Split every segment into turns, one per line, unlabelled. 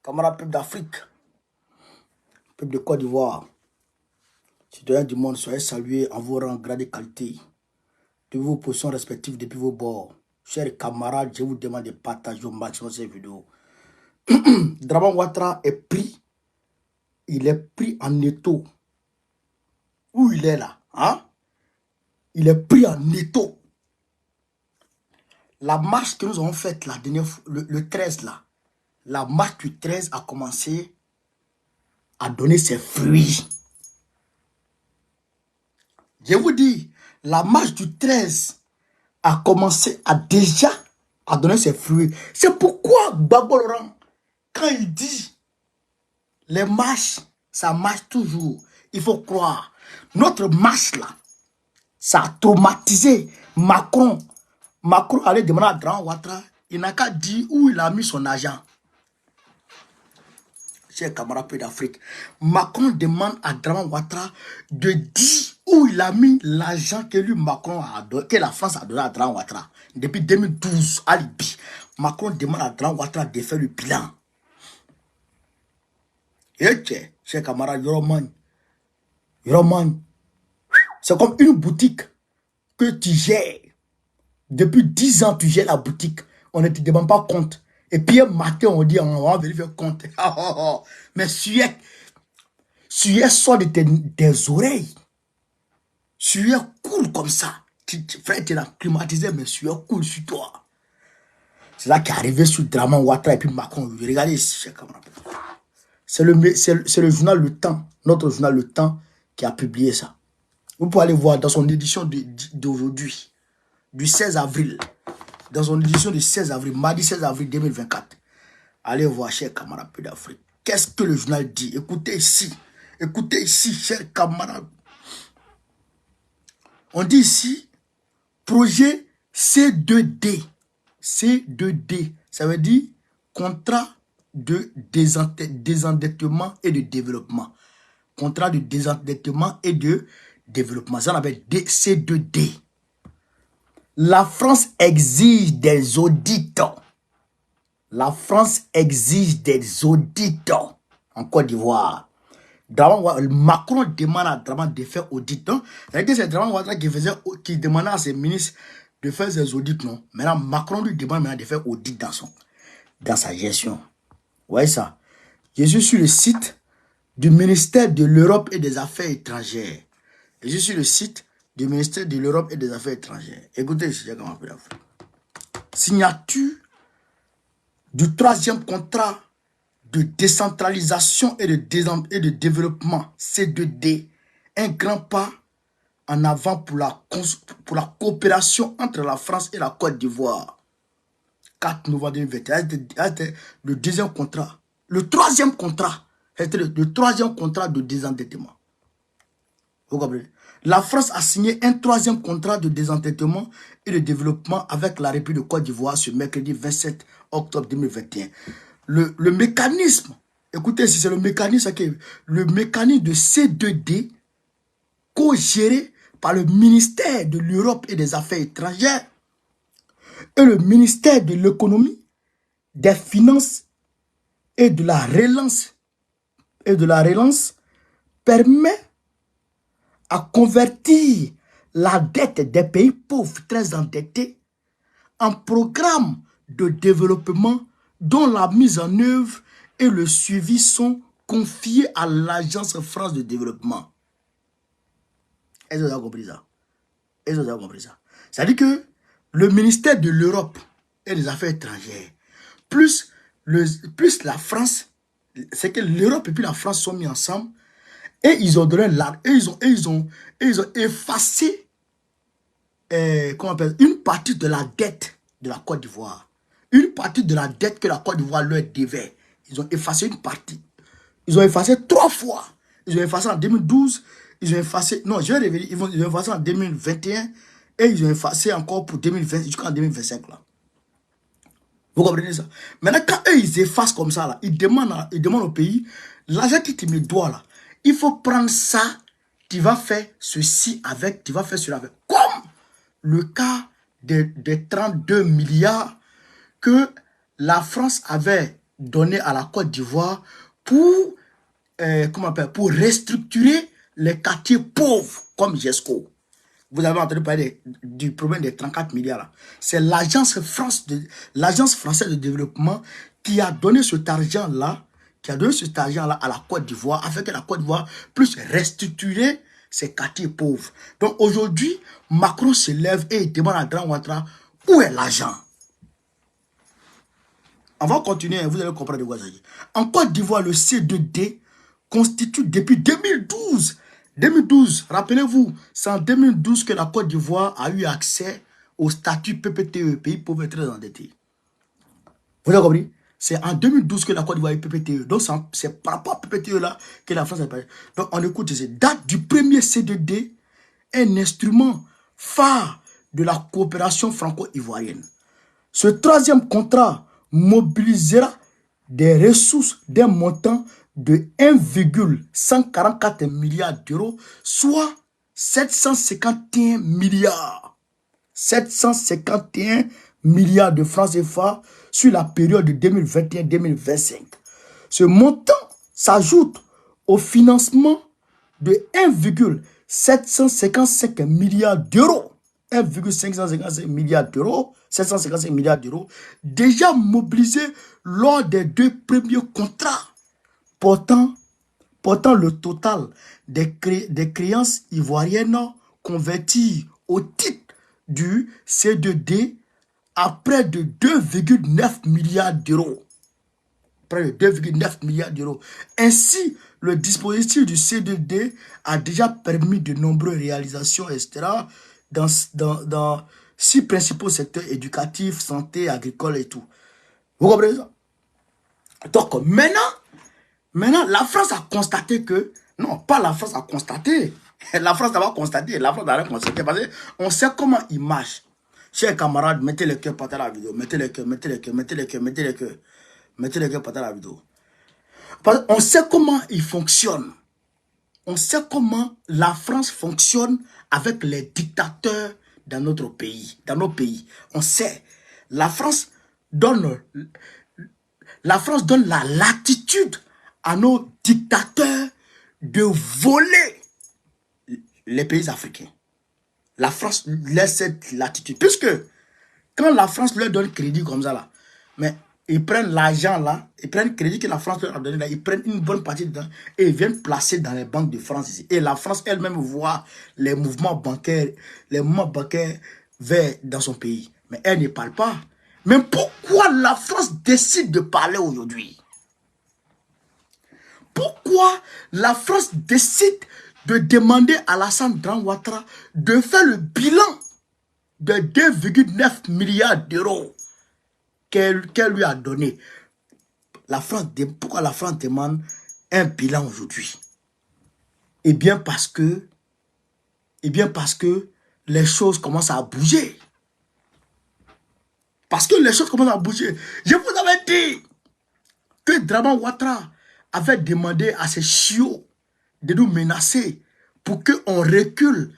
Camarades peuple d'Afrique, peuple de Côte d'Ivoire, citoyens du monde, soyez salués en vos rangs, grades et qualités, de vos positions respectives depuis vos bords. Chers camarades, je vous demande de partager au maximum ces vidéos. Dramane Ouattara est pris, il est pris en étau. Où il est là, hein? Il est pris en étau. La marche que nous avons faite la dernière fois, le 13 là, la marche du 13 a commencé à donner ses fruits. Je vous dis, la marche du 13 a commencé à déjà à donner ses fruits. C'est pourquoi Gbagbo Laurent, quand il dit les marches, ça marche toujours. Il faut croire. Notre marche là, ça a traumatisé Macron. Macron allait demander à Dramane Ouattara, il n'a qu'à dire où il a mis son argent. Chers camarades peu d'Afrique, Macron demande à Dramane Ouattara de dire où il a mis l'argent que lui, Macron a donné, que la France a donné à Dramane Ouattara. Depuis 2012, à Libye, Macron demande à Dramane Ouattara de faire le bilan. Et chers camarades, Yoroman, c'est comme une boutique que tu gères. Depuis 10 ans, tu gères la boutique. On ne te demande pas compte. Et puis un matin, on dit, on va vérifier compte. Mais sueur sort de tes oreilles. Sueur coule comme ça. Frère, tu l'as climatisé, mais sueur coule sur toi. C'est là qui est arrivé sur Dramane Ouattara et puis Macron. Regardez ici, chers camarades. C'est le journal Le Temps, notre journal Le Temps, qui a publié ça. Vous pouvez aller voir dans son édition d'aujourd'hui, du 16 avril. Dans son édition du 16 avril, mardi 16 avril 2024. Allez voir, chers camarades peu d'Afrique. Qu'est-ce que le journal dit? Écoutez ici, chers camarades. On dit ici, projet C2D. C2D, ça veut dire contrat de désendettement et de développement. Contrat de désendettement et de développement. Ça, on appelle C2D. La France exige des audits. La France exige des audits en Côte d'Ivoire. Macron demande à Dramane de faire audit. C'est Dramane Ouattara qui demandait à ses ministres de faire des audits. Non. Maintenant, Macron lui demande de faire audit dans sa gestion. Vous voyez ça? Je suis sur le site du ministère de l'Europe et des Affaires étrangères. Je suis sur le site du ministère de l'Europe et des Affaires étrangères. Écoutez ici, j'ai comment faire. Signature du 3e contrat de décentralisation et de développement C2D, un grand pas en avant pour la coopération entre la France et la Côte d'Ivoire. 4 novembre 2021, c'était le 2e contrat. Le 3e contrat, c'était le 3e contrat de désendettement. Vous comprenez? La France a signé un 3e contrat de désendettement et de développement avec la République de Côte d'Ivoire ce mercredi 27 octobre 2021. Le mécanisme, écoutez, si c'est le mécanisme de C2D, co-géré par le ministère de l'Europe et des Affaires étrangères et le ministère de l'Économie, des Finances et de la relance, permet à convertir la dette des pays pauvres très endettés en programme de développement dont la mise en œuvre et le suivi sont confiés à l'Agence France de développement. Est-ce que vous avez compris ça? Est-ce que vous avez compris ça? C'est-à-dire que le ministère de l'Europe et des Affaires étrangères, plus la France, c'est que l'Europe et puis la France sont mis ensemble et ils ont donné ils ont effacé une partie de la dette de la Côte d'Ivoire. Une partie de la dette que la Côte d'Ivoire leur devait. Ils ont effacé une partie. Ils ont effacé 3 fois. Ils ont effacé en 2012. Ils ont effacé... Non, je vais révéler. Ils ont effacé en 2021. Et ils ont effacé encore pour 2020 jusqu'en 2025. Là. Vous comprenez ça? Maintenant, quand eux, ils effacent comme ça, là, ils demandent au pays, l'argent qui te met doigt là, il faut prendre ça, tu vas faire ceci avec, tu vas faire cela avec. Comme le cas des 32 milliards que la France avait donné à la Côte d'Ivoire pour, pour restructurer les quartiers pauvres comme GESCO. Vous avez entendu parler du problème des 34 milliards là. C'est l'agence française de développement qui a donné cet argent-là, à la Côte d'Ivoire, afin que la Côte d'Ivoire puisse restructurer ses quartiers pauvres. Donc aujourd'hui, Macron se lève et il demande à Grand Ouattara où est l'argent. On va continuer, vous allez comprendre de quoi il s'agit. En Côte d'Ivoire, le C2D constitue depuis 2012. 2012, rappelez-vous, c'est en 2012 que la Côte d'Ivoire a eu accès au statut PPTE, pays pauvre et très endetté. Vous avez compris? C'est en 2012 que la Côte d'Ivoire a eu PPTE. Donc c'est par rapport à PPTE là que la France a parlé. Donc on écoute ici. Date du premier C2D, un instrument phare de la coopération franco-ivoirienne. Ce troisième contrat mobilisera des ressources d'un montant de 1,144 milliards d'euros, soit 751 milliards. 751 milliards de francs CFA sur la période de 2021-2025. Ce montant s'ajoute au financement de 1,755 milliards d'euros. 1,555 milliards d'euros, 755 milliards d'euros, déjà mobilisés lors des deux premiers contrats portant le total des créances ivoiriennes converties au titre du C2D à près de 2,9 milliards d'euros. Près de 2,9 milliards d'euros. Ainsi, le dispositif du C2D a déjà permis de nombreuses réalisations, etc., dans 6 principaux secteurs éducatifs, santé, agricole et tout. Vous comprenez ça? Donc, maintenant, la France a constaté que, non, pas la France a constaté, la France n'a pas constaté, la France n'a rien constaté, parce qu'on sait comment il marche. Chers camarades, mettez le cœur par la vidéo, mettez le cœur, mettez le cœur, mettez le cœur, mettez le cœur, mettez le cœur par la vidéo. Parce qu'on sait comment il fonctionne. On sait comment la France fonctionne avec les dictateurs dans notre pays, dans nos pays. On sait. La France donne la latitude à nos dictateurs de voler les pays africains. La France laisse cette latitude. Puisque quand la France leur donne crédit comme ça, là, mais ils prennent l'argent là, ils prennent le crédit que la France leur a donné là, ils prennent une bonne partie dedans et ils viennent placer dans les banques de France ici. Et la France elle-même voit les mouvements bancaires vers dans son pays. Mais elle ne parle pas. Mais pourquoi la France décide de parler aujourd'hui? Pourquoi la France décide de demander à Alassane Ouattara de faire le bilan de 2,9 milliards d'euros qu'elle lui a donné? Pourquoi la France demande un bilan aujourd'hui? Eh bien parce que les choses commencent à bouger. Parce que les choses commencent à bouger. Je vous avais dit que Draman Ouattara avait demandé à ses chiots de nous menacer pour qu'on recule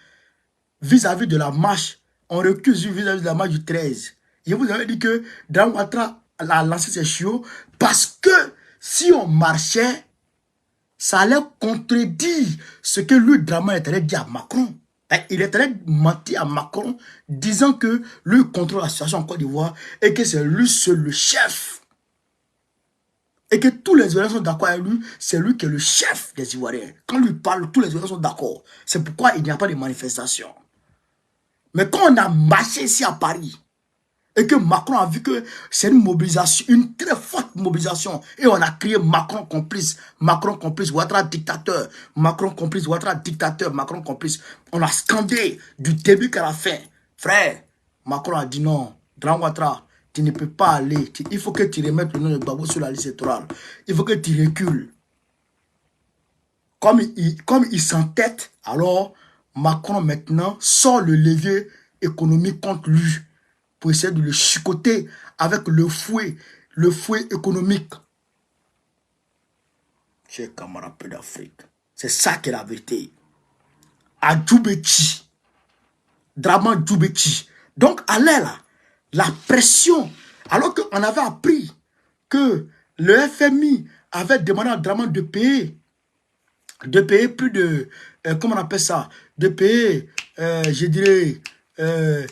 vis-à-vis de la marche. On recule vis-à-vis de la marche du 13. Je vous avais dit que Draman Ouattara a lancé ses chiots parce que si on marchait, ça allait contredire ce que lui, Draman, est allé dire à Macron. Il est allé mentir à Macron, disant que lui contrôle la situation en Côte d'Ivoire et que c'est lui seul le chef. Et que tous les Ivoiriens sont d'accord avec lui, c'est lui qui est le chef des Ivoiriens. Quand lui parle, tous les Ivoiriens sont d'accord. C'est pourquoi il n'y a pas de manifestation. Mais quand on a marché ici à Paris, et que Macron a vu que c'est une mobilisation, une très forte mobilisation. Et on a crié Macron complice, Ouattara dictateur, Macron complice, Ouattara dictateur, Macron complice. On a scandé du début qu'à la fin. Frère, Macron a dit non, Grand Ouattara, tu ne peux pas aller. Il faut que tu remettes le nom de Gbagbo sur la liste électorale. Il faut que tu recules. Comme il s'entête, alors Macron maintenant sort le levier économique contre lui, pour essayer de le chicoter avec le fouet économique. Chers camarades d'Afrique, c'est ça qui est la vérité. À Djoubeti, Draman Djoubeti. Donc, allez là, la pression, alors qu'on avait appris que le FMI avait demandé à Draman de payer plus de, comment on appelle ça, de payer, je dirais, 10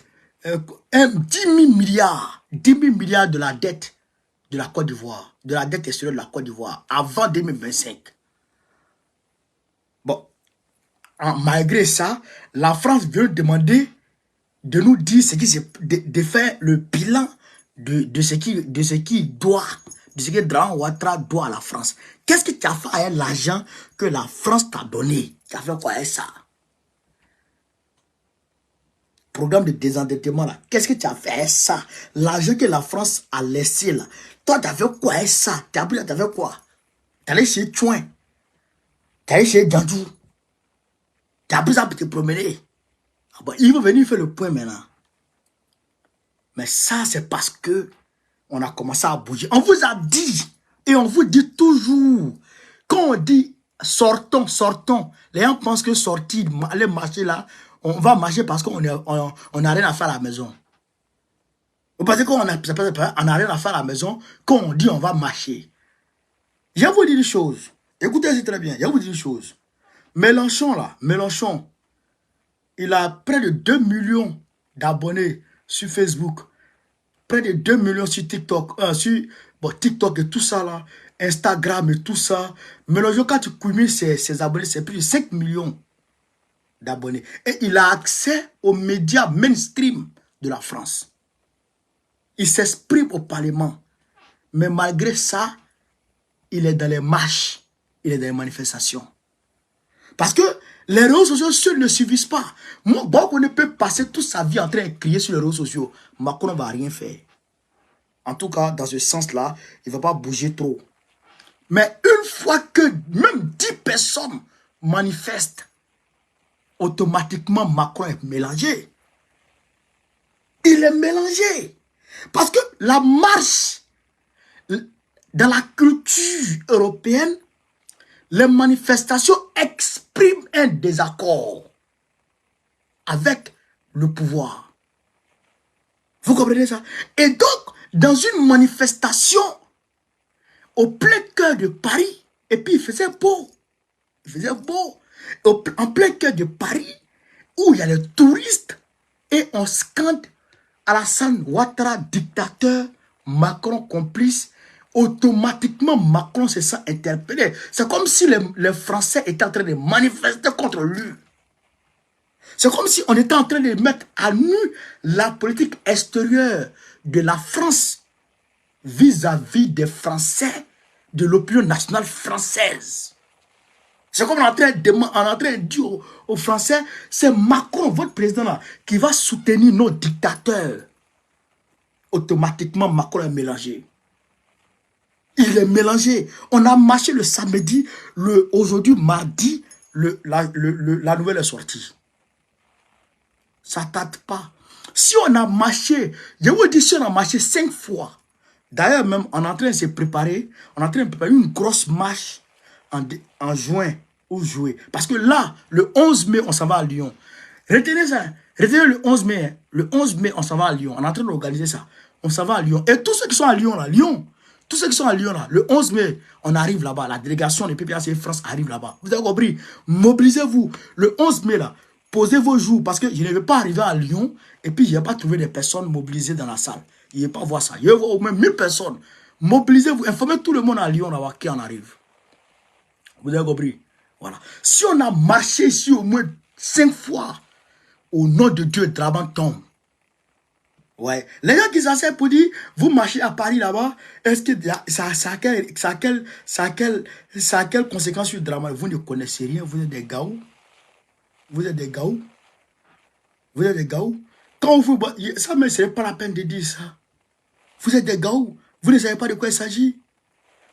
000 milliards, 10 000 milliards de la dette de la Côte d'Ivoire, de la dette extérieure de la Côte d'Ivoire, avant 2025. Bon, malgré ça, la France veut demander de nous dire ce qui de faire le bilan de ce qui doit, de ce que Draman Ouattara doit à la France. Qu'est-ce que tu as fait avec l'argent que la France t'a donné? Tu as fait quoi avec ça? Programme de désendettement là. Qu'est-ce que tu as fait avec ça? L'argent que la France a laissé là. Toi, tu as fait quoi avec ça? Tu as fait quoi? Tu es allé chez Chouin. Tu es allé chez Djandou. Tu as pris ça pour te promener. Ah bon, il veut venir faire le point maintenant. Mais ça, c'est parce que on a commencé à bouger. On vous a dit, et on vous dit toujours, quand on dit sortons, sortons, les gens pensent que sortir, aller marcher là, on va marcher parce qu'on n'a rien à faire à la maison. Vous pensez qu'on n'a rien à faire à la maison quand on dit on va marcher. Je vais vous dire une chose. Écoutez-y très bien. Je vais vous dire une chose. Mélenchon là, il a près de 2 millions d'abonnés sur Facebook. Près de 2 millions sur TikTok. Sur TikTok et tout ça là. Instagram et tout ça. Mélenchon, quand tu cumules ses abonnés, c'est plus de 5 millions d'abonnés. Et il a accès aux médias mainstream de la France. Il s'exprime au Parlement. Mais malgré ça, il est dans les marches. Il est dans les manifestations. Parce que les réseaux sociaux seuls ne suffisent pas. Moi, on ne peut passer toute sa vie en train de crier sur les réseaux sociaux. Macron ne va rien faire. En tout cas, dans ce sens-là, il ne va pas bouger trop. Mais une fois que même 10 personnes manifestent, automatiquement Macron est mélangé. Il est mélangé. Parce que la marche, dans la culture européenne, les manifestations expriment un désaccord avec le pouvoir. Vous comprenez ça? Et donc, dans une manifestation au plein cœur de Paris, et puis il faisait beau. Il faisait beau. En plein cœur de Paris, où il y a les touristes, et on scande Alassane Ouattara, dictateur, Macron complice. Automatiquement, Macron se sent interpellé. C'est comme si les Français étaient en train de manifester contre lui. C'est comme si on était en train de mettre à nu la politique extérieure de la France vis-à-vis des Français, de l'opinion nationale française. C'est comme on est en train de dire aux Français, c'est Macron, votre président là, qui va soutenir nos dictateurs. Automatiquement, Macron est mélangé. Il est mélangé. On a marché le samedi, aujourd'hui, mardi, la nouvelle est sortie. Ça ne tarde pas. Si on a marché, je vous dis, si on a marché 5 fois, d'ailleurs même, on est en train de se préparer, on est en train de préparer une grosse marche en juin ou juillet. Parce que là, le 11 mai, on s'en va à Lyon. Retenez ça. Retenez le 11 mai. Le 11 mai, on s'en va à Lyon. On est en train d'organiser ça. On s'en va à Lyon. Et tous ceux qui sont à Lyon, là, tous ceux qui sont à Lyon, là, le 11 mai, on arrive là-bas. La délégation des PPAC France arrive là-bas. Vous avez compris? Mobilisez-vous. Le 11 mai, là, posez vos jours. Parce que je ne vais pas arriver à Lyon et puis je n'ai pas trouvé des personnes mobilisées dans la salle. Je ne vais pas voir ça. Je vais voir au moins 1000 personnes. Mobilisez-vous. Informez tout le monde à Lyon là-bas qui en arrive. Vous avez compris? Voilà. Si on a marché ici au moins 5 fois, au nom de Dieu, Draman tombe. Ouais. Les gens qui s'asseyent pour dire, vous marchez à Paris là-bas, est-ce que ça a quelle conséquence sur le drama? Vous ne connaissez rien, vous êtes des gaous. Vous êtes des gaous. Vous êtes des gaous. Quand vous... Ça ne serait pas la peine de dire ça. Vous êtes des gaous. Vous ne savez pas de quoi il s'agit.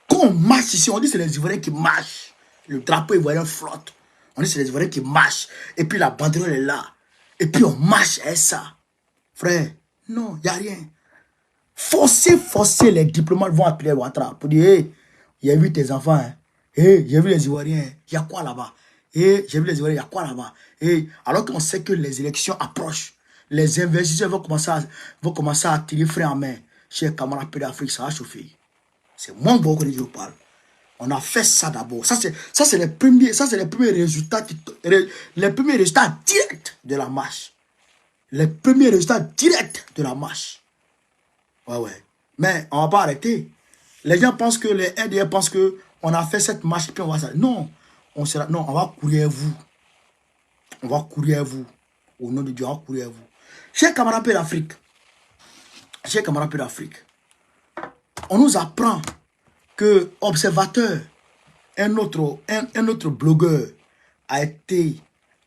Quand on marche ici, on dit que c'est les Ivoiriens qui marchent. Le drapeau ivoirien flotte. On dit que c'est les Ivoiriens qui marchent. Et puis la banderole est là. Et puis on marche et ça. Frère, non, il n'y a rien. Forcez les diplomates vont appeler Ouattara pour dire, hey, il y a vu tes enfants, hein. Hey, j'ai vu les Ivoiriens, il y a quoi là-bas? Hey, j'ai vu les Ivoiriens, il y a quoi là-bas? Hey, alors qu'on sait que les élections approchent, les investisseurs vont commencer à tirer frein en main. Chez camarades d'Afrique, ça va chauffer. C'est moi que je parle. On a fait ça d'abord. Ça, c'est les premiers résultats, les premiers résultats directs de la marche. Les premiers résultats directs de la marche. Ouais, ouais. Mais on ne va pas arrêter. Les gens pensent que, les RDR pensent que on a fait cette marche et puis on va ça. Non, on va courir à vous. On va courir à vous. Au nom de Dieu, on va courir à vous. Chers camarades d'Afrique, on nous apprend que Observateur, un autre blogueur, a été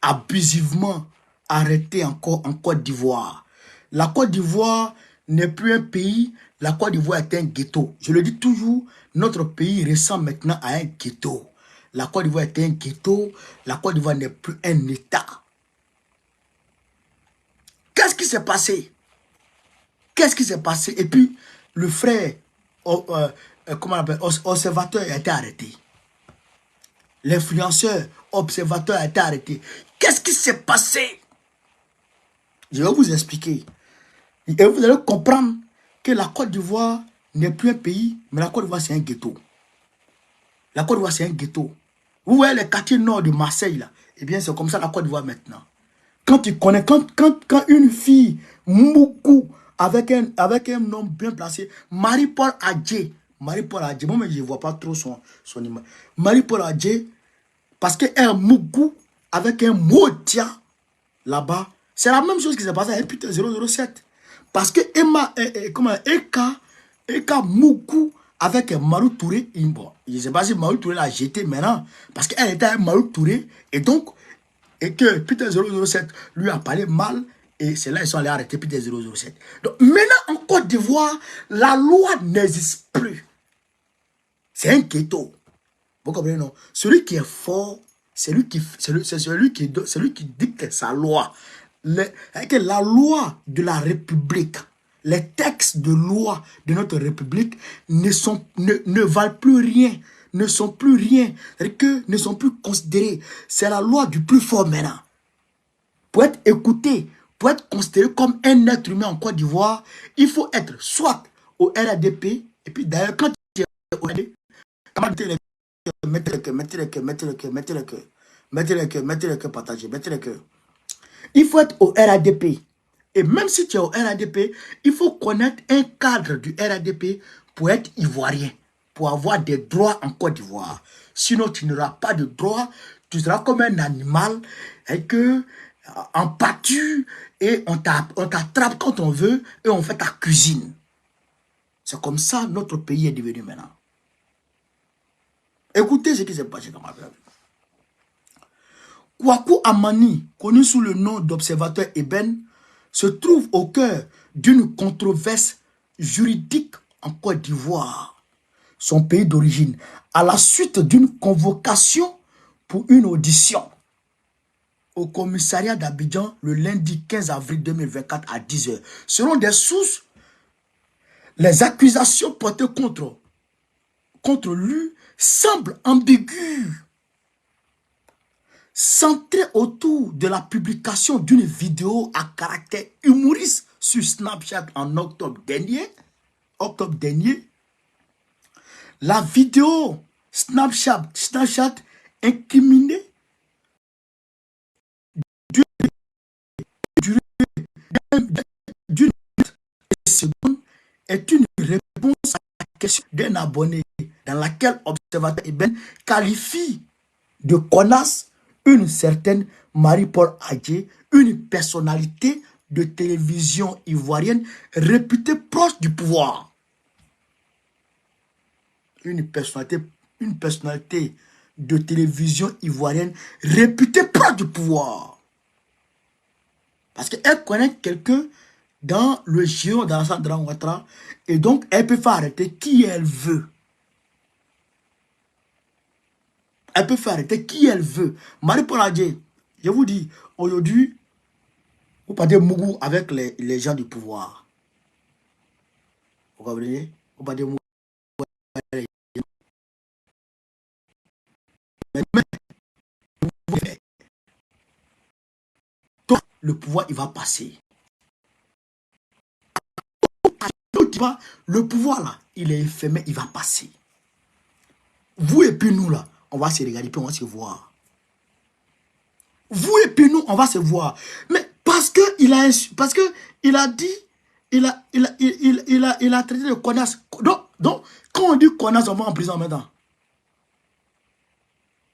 abusivement arrêté en Côte d'Ivoire. La Côte d'Ivoire n'est plus un pays, la Côte d'Ivoire est un ghetto. Je le dis toujours, notre pays ressemble maintenant à un ghetto. La Côte d'Ivoire est un ghetto, la Côte d'Ivoire n'est plus un État. Qu'est-ce qui s'est passé? Qu'est-ce qui s'est passé? Et puis, le frère, comment on appelle, observateur a été arrêté. L'influenceur, observateur a été arrêté. Qu'est-ce qui s'est passé? Je vais vous expliquer. Et vous allez comprendre que la Côte d'Ivoire n'est plus un pays, mais la Côte d'Ivoire c'est un ghetto. La Côte d'Ivoire c'est un ghetto. Vous voyez les quartiers nord de Marseille là? Eh bien c'est comme ça la Côte d'Ivoire maintenant. Quand tu connais, quand une fille Moukou avec un homme bien placé, Marie-Paul Adjé, moi mais je ne vois pas trop son image. Marie-Paul Adjé, parce qu'un Moukou avec un Motia là-bas, c'est la même chose qui s'est passé avec Putain 007. Parce que Eka Moukou avec Marou Touré, bon, je ne sais pas si Marou Touré l'a jeté maintenant, parce qu'elle était avec Marou Touré, et donc, et que Peter 007 lui a parlé mal, et c'est là qu'ils sont allés arrêter Peter 007. Donc maintenant en Côte d'Ivoire, la loi n'existe plus. C'est un ghetto. Vous comprenez, non? Celui qui est fort, c'est celui qui dicte sa loi. La loi de la République, les textes de loi de notre République ne valent plus rien, ne sont plus rien, ne sont plus considérés. C'est la loi du plus fort maintenant. Pour être écouté, pour être considéré comme un être humain en Côte d'Ivoire, il faut être soit au RADP, et puis d'ailleurs, quand tu es au RADP, mettez le cœur, partagez, mettez le cœur. Il faut être au RADP. Et même si tu es au RADP, il faut connaître un cadre du RADP pour être ivoirien, pour avoir des droits en Côte d'Ivoire. Sinon, tu n'auras pas de droits, tu seras comme un animal et que en pâture et on t'attrape quand on veut et on fait ta cuisine. C'est comme ça notre pays est devenu maintenant. Écoutez ce qui s'est passé dans ma vie. Kwaku Amani, connu sous le nom d'observateur Eben, se trouve au cœur d'une controverse juridique en Côte d'Ivoire, son pays d'origine, à la suite d'une convocation pour une audition au commissariat d'Abidjan le lundi 15 avril 2024 à 10 h. Selon des sources, les accusations portées contre lui semblent ambiguës, centrées autour de la publication d'une vidéo à caractère humoriste sur Snapchat en octobre dernier. La vidéo Snapchat incriminée d'une seconde est une réponse à la question d'un abonné dans laquelle Observateur Eben qualifie de connasse une certaine Marie-Paul Adjé, une personnalité de télévision ivoirienne réputée proche du pouvoir. Une personnalité de télévision ivoirienne réputée proche du pouvoir. Parce qu'elle connaît quelqu'un dans le géant d'Alassane Dramane Ouattara et donc elle peut faire arrêter qui elle veut. Elle peut faire arrêter qui elle veut. Marie-Paul Adjé, je vous dis, aujourd'hui, vous partez Mougou avec les gens du pouvoir. Vous comprenez? Vous partez Mougou avec les gens. Mais le pouvoir, il va passer. Le pouvoir, là, il est éphémère, il va passer. Vous et puis nous là, on va se regarder, puis on va se voir. Vous et puis nous, on va se voir. Mais parce que il a dit, il a traité de connasse. Donc, quand on dit connasse, on va en prison maintenant.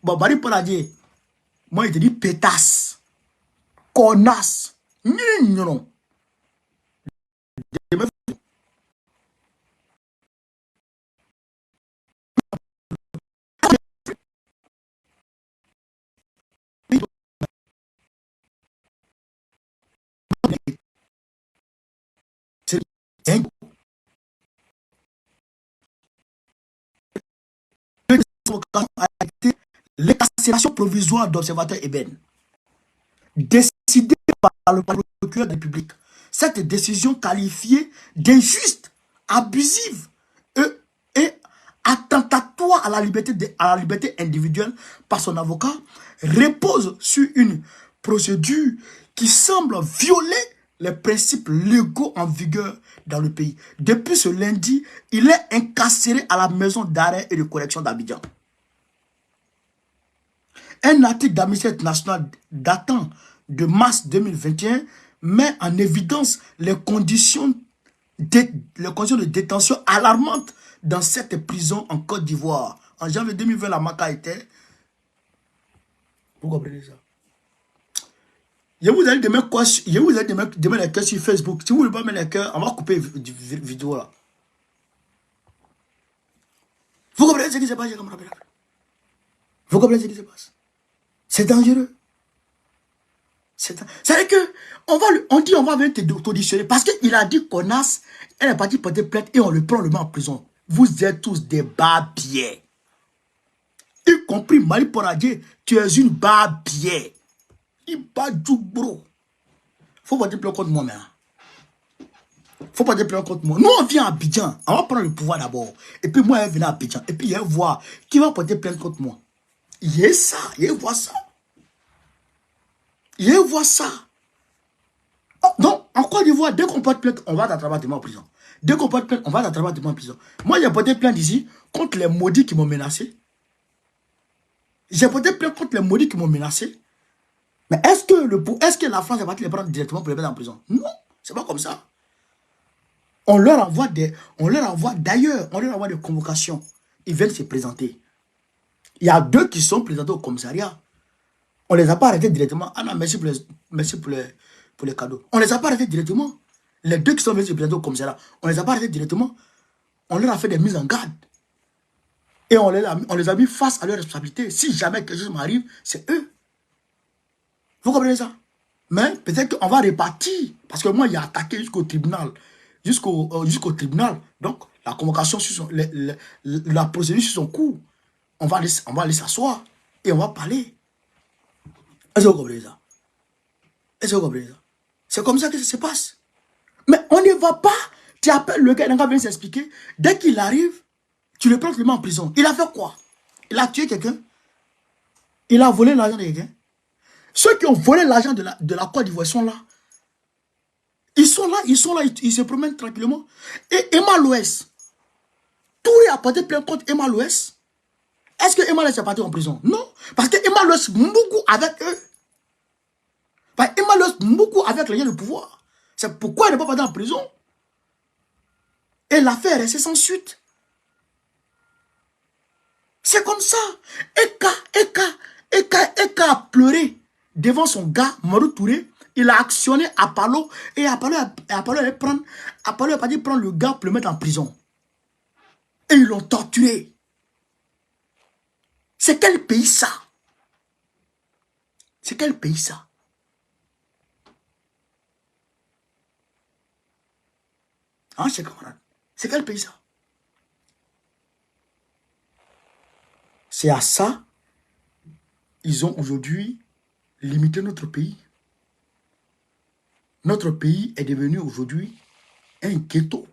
Bon, Bari Paul a dit, moi il te dit pétasse, connasse, non. A été l'incarcération provisoire d'observateur Eben, décidée par le procureur de la République. Cette décision qualifiée d'injuste, abusive et attentatoire à la liberté individuelle par son avocat repose sur une procédure qui semble violer les principes légaux en vigueur dans le pays. Depuis ce lundi, il est incarcéré à la maison d'arrêt et de correction d'Abidjan. Un article d'Amnesty International datant de mars 2021 met en évidence les conditions de détention alarmantes dans cette prison en Côte d'Ivoire. En janvier 2020, la MACA était... Vous comprenez ça? Je vous ai demain quoi? Je vous ai demain les cœurs sur Facebook. Si vous ne voulez pas mettre les cœurs, on va couper la vidéo là. Vous comprenez ce qui se passe? Vous comprenez ce qui se passe? C'est dangereux. C'est-à-dire que on dit on va venir t'auditionner parce qu'il a dit connasse, elle est partie porter plainte et on le prend, on le met en prison. Vous êtes tous des barbiers. Y compris Mali Poradje, tu es une barbier. Il bat du bro. Faut pas te plaindre contre moi, mais. Faut pas te plaindre contre moi. Nous, on vient à Abidjan. On va prendre le pouvoir d'abord. Et puis moi, elle vient à Abidjan. Et puis il va voir qui va porter plainte contre moi. Il y a ça. Il voit ça. Il voit ça. Oh, donc, en Côte d'Ivoire, dès qu'on porte plainte, on va t'attraper demain en prison. Dès qu'on porte plainte, on va t'attraper demain en prison. Moi, j'ai porté plainte ici contre les maudits qui m'ont menacé. J'ai porté plainte contre les maudits qui m'ont menacé. Mais est-ce que la France est partie les prendre directement pour les mettre en prison? Non, c'est pas comme ça. On leur envoie d'ailleurs, on leur envoie des convocations. Ils viennent se présenter. Il y a 2 qui sont présentés au commissariat. On ne les a pas arrêtés directement. Ah non, merci pour les cadeaux. On ne les a pas arrêtés directement. Les 2 qui sont venus se présenter au commissariat, on ne les a pas arrêtés directement. On leur a fait des mises en garde. Et on les a mis face à leur responsabilité. Si jamais quelque chose m'arrive, c'est eux. Vous comprenez ça? Mais peut-être qu'on va répartir. Parce que moi, il a attaqué jusqu'au tribunal. Jusqu'au tribunal. Donc, la convocation, la procédure sur son cours. On va aller s'asseoir. Et on va parler. Est-ce que vous comprenez ça? Est-ce que vous comprenez ça? C'est comme ça que ça se passe. Mais on ne va pas. Tu appelles le gars, il va venir s'expliquer. Dès qu'il arrive, tu le prends, tu le mets en prison. Il a fait quoi? Il a tué quelqu'un? Il a volé l'argent de quelqu'un? Ceux qui ont volé l'argent de la Côte d'Ivoire sont là. Ils sont là, ils se promènent tranquillement. Et Emma Loès, Touré a porté plainte contre Emma Loès. Est-ce que Emma Loès est partie en prison? Non. Parce que Emma Loès beaucoup avec eux. Parce que Emma Loès beaucoup avec les gens de pouvoir. C'est pourquoi elle n'est pas partie en prison. Et l'affaire est restée sans suite. C'est comme ça. Eka a pleuré devant son gars, Marou Touré. Il a actionné Apollo. Et Apollo a parti prendre le gars pour le mettre en prison. Et ils l'ont torturé. C'est quel pays ça? C'est quel pays ça? Hein, chers camarades? C'est quel pays ça? C'est à ça, ils ont aujourd'hui limité notre pays. Notre pays est devenu aujourd'hui un ghetto.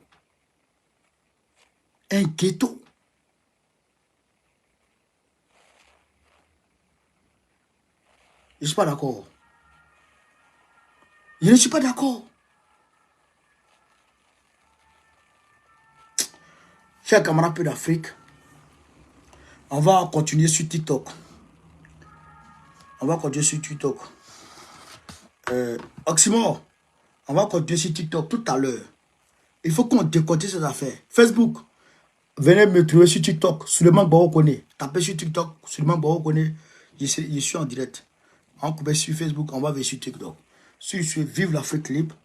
Un ghetto. Je ne suis pas d'accord. Je ne suis pas d'accord. Chers camarades peu d'Afrique, on va continuer sur TikTok. On va continuer sur TikTok. Oxymore, on va continuer sur TikTok tout à l'heure. Il faut qu'on décote ces affaires. Facebook, venez me trouver sur TikTok. Suleiman Baro connaît. Tapez sur TikTok. Suleiman Baro connaît. Je suis en direct. On coupe sur Facebook. On va venir sur TikTok. Vive l'Afrique libre.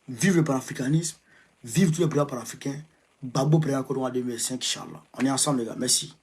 Vive le panafricanisme. Vive tous les présidents panafricains. Babo président Kodouan 2005, Inch'Allah. On est ensemble, les gars. Merci.